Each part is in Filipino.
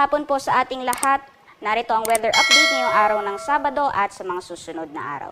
hapon po sa ating lahat. Narito ang weather update ngayong araw ng Sabado at sa mga susunod na araw.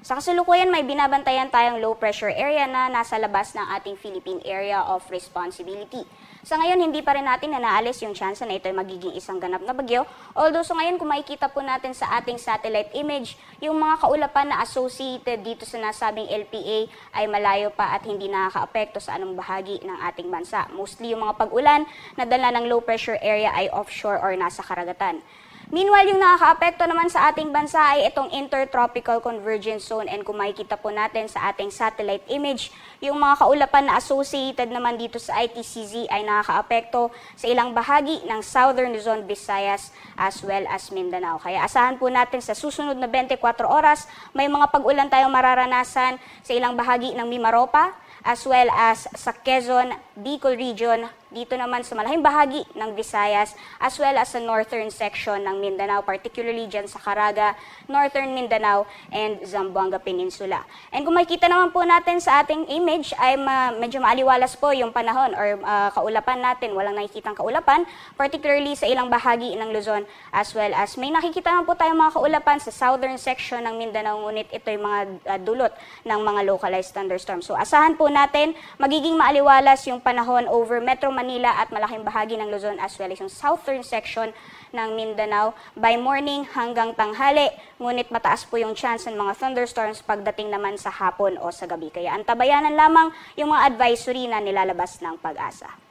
Sa kasalukuyan, may binabantayan tayong low pressure area na nasa labas ng ating Philippine Area of Responsibility. Sa ngayon, hindi pa rin natin nanaalis yung chance na ito ay magiging isang ganap na bagyo. Although, so ngayon, kung makikita po natin sa ating satellite image, yung mga kaulapan na associated dito sa nasabing LPA ay malayo pa at hindi nakakaapekto sa anong bahagi ng ating bansa. Mostly yung mga pag-ulan na dala ng low pressure area ay offshore or nasa karagatan. Meanwhile, yung nakakaapekto naman sa ating bansa ay itong Intertropical Convergence Zone, and kung makikita po natin sa ating satellite image, yung mga kaulapan na associated naman dito sa ITCZ ay nakakaapekto sa ilang bahagi ng Southern Luzon, Visayas as well as Mindanao. Kaya asahan po natin sa susunod na 24 oras, may mga pag-ulan tayong mararanasan sa ilang bahagi ng Mimaropa as well as sa Quezon, Bicol region, dito naman sa malahing bahagi ng Visayas, as well as sa northern section ng Mindanao, particularly dyan sa Caraga, northern Mindanao, and Zamboanga Peninsula. And kung makikita naman po natin sa ating image, ay medyo maaliwalas po yung panahon or kaulapan natin, walang nakikitang kaulapan, particularly sa ilang bahagi ng Luzon, as well as may nakikita naman po tayong mga kaulapan sa southern section ng Mindanao, ngunit ito yung mga dulot ng mga localized thunderstorms. So asahan po natin, magiging maaliwalas yung panahon over Metro Manila at malaking bahagi ng Luzon as well as yung southern section ng Mindanao by morning hanggang tanghali. Ngunit mataas po yung chance ng mga thunderstorms pagdating naman sa hapon o sa gabi. Kaya antabayanan lamang yung mga advisory na nilalabas ng Pag-asa.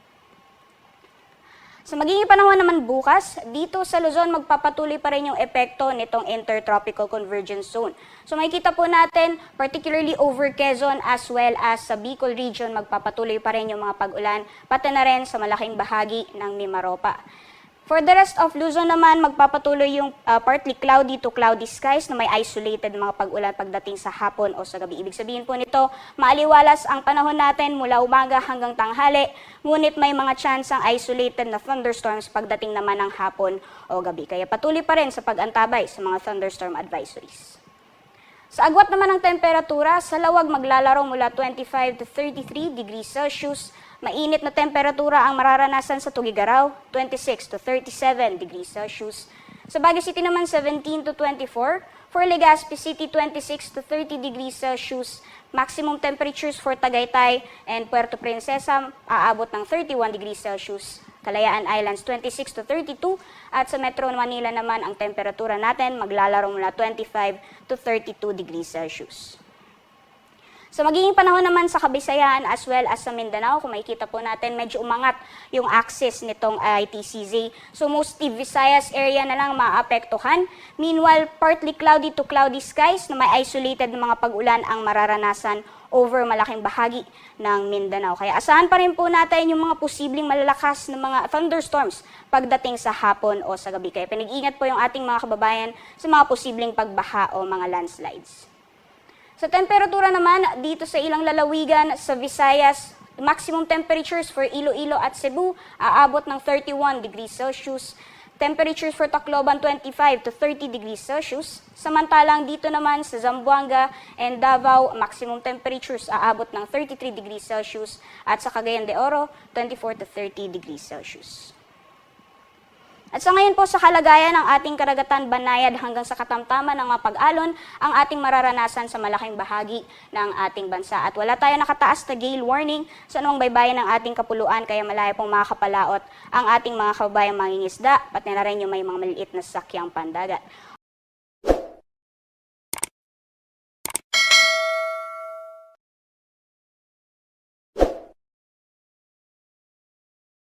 Sa magiging panahon naman bukas, dito sa Luzon magpapatuloy pa rin yung epekto nitong Intertropical Convergence Zone. So makikita po natin, particularly over Quezon as well as sa Bicol region, magpapatuloy pa rin yung mga pag-ulan, pati na rin sa malaking bahagi ng Mimaropa. For the rest of Luzon naman, magpapatuloy yung partly cloudy to cloudy skies na may isolated mga pag-ulan pagdating sa hapon o sa gabi. Ibig sabihin po nito, maaliwalas ang panahon natin mula umaga hanggang tanghali, ngunit may mga chance ang isolated na thunderstorms pagdating naman ng hapon o gabi. Kaya patuloy pa rin sa pag-antabay sa mga thunderstorm advisories. Sa agwat naman ng temperatura, sa lawag maglalaro mula 25 to 33 degrees Celsius. Mainit na temperatura ang mararanasan sa Tugigaraw, 26 to 37 degrees Celsius. Sa Baguio City naman, 17 to 24. For Legazpi City, 26 to 30 degrees Celsius. Maximum temperatures for Tagaytay and Puerto Princesa, aabot ng 31 degrees Celsius. Kalayaan Islands, 26 to 32. At sa Metro Manila naman, ang temperatura natin maglalaro mula 25 to 32 degrees Celsius. Sa magiging panahon naman sa Kabisayaan as well as sa Mindanao, kung makikita po natin, medyo umangat yung axis nitong ITCZ. So mostly Visayas area na lang maapektuhan. Meanwhile, partly cloudy to cloudy skies na may isolated na mga pag-ulan ang mararanasan over malaking bahagi ng Mindanao. Kaya asahan pa rin po natin yung mga posibleng malalakas na mga thunderstorms pagdating sa hapon o sa gabi. Kaya pinag-ingat po yung ating mga kababayan sa mga posibleng pagbaha o mga landslides. Sa temperatura naman, dito sa ilang lalawigan sa Visayas, maximum temperatures for Iloilo at Cebu, aabot ng 31 degrees Celsius. Temperatures for Tacloban, 25 to 30 degrees Celsius. Samantalang dito naman sa Zamboanga and Davao, maximum temperatures aabot ng 33 degrees Celsius. At sa Cagayan de Oro, 24 to 30 degrees Celsius. At sa ngayon po sa kalagayan ng ating karagatan, banayad hanggang sa katamtaman ng mga pag-alon ang ating mararanasan sa malaking bahagi ng ating bansa. At wala tayo nakataas na gale warning sa anumang baybayin ng ating kapuluan, kaya malaya pong makakapalaot ang ating mga kababayang mangingisda, pati na rin yung may mga maliit na sakyang pandagat.